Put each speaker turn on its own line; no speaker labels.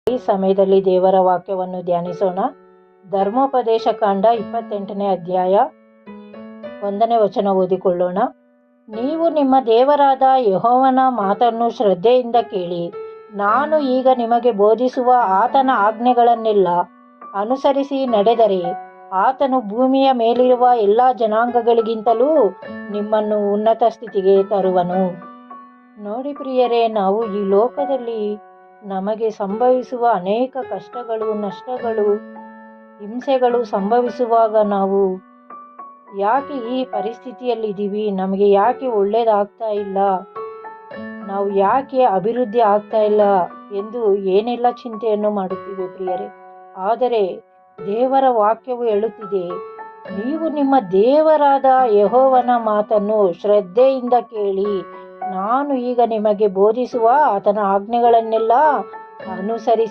ಈ ಸಮಯದಲ್ಲಿ ದೇವರ ವಾಕ್ಯವನ್ನು ಧ್ಯಾನಿಸೋಣ. ಧರ್ಮೋಪದೇಶ ಕಾಂಡ 28ನೇ ಅಧ್ಯಾಯ 1ನೇ ವಚನ ಓದಿಕೊಳ್ಳೋಣ. ನೀವು ನಿಮ್ಮ ದೇವರಾದ ಯೆಹೋವನ ಮಾತನ್ನು ಶ್ರದ್ಧೆಯಿಂದ ಕೇಳಿ, ನಾನು ಈಗ ನಿಮಗೆ ಬೋಧಿಸುವ ಆತನ ಆಜ್ಞೆಗಳನ್ನೆಲ್ಲ ಅನುಸರಿಸಿ ನಡೆದರೆ ಆತನು ಭೂಮಿಯ ಮೇಲಿರುವ ಎಲ್ಲ ಜನಾಂಗಗಳಿಗಿಂತಲೂ ನಿಮ್ಮನ್ನು ಉನ್ನತ ಸ್ಥಿತಿಗೆ ತರುವನು. ನೋಡಿ ಪ್ರಿಯರೇ, ನಾವು ಈ ಲೋಕದಲ್ಲಿ ನಮಗೆ ಸಂಭವಿಸುವ ಅನೇಕ ಕಷ್ಟಗಳು, ನಷ್ಟಗಳು, ಹಿಂಸೆಗಳು ಸಂಭವಿಸುವಾಗ ನಾವು ಯಾಕೆ ಈ ಪರಿಸ್ಥಿತಿಯಲ್ಲಿದ್ದೀವಿ, ನಮಗೆ ಯಾಕೆ ಒಳ್ಳೇದಾಗ್ತಾ ಇಲ್ಲ, ನಾವು ಯಾಕೆ ಅಭಿವೃದ್ಧಿ ಆಗ್ತಾ ಇಲ್ಲ ಎಂದು ಏನೆಲ್ಲ ಚಿಂತೆಯನ್ನು ಮಾಡುತ್ತೀವಿ ಪ್ರಿಯರೇ. ಆದರೆ ದೇವರ ವಾಕ್ಯವು ಹೇಳುತ್ತಿದೆ, ನೀವು ನಿಮ್ಮ ದೇವರಾದ ಯೆಹೋವನ ಮಾತನ್ನು ಶ್ರದ್ಧೆಯಿಂದ ಕೇಳಿ, ನಾನು ಈಗ ನಿಮಗೆ ಬೋಧಿಸುವ ಆತನ ಆಜ್ಞೆಗಳನ್ನೆಲ್ಲ ಅನುಸರಿಸಿ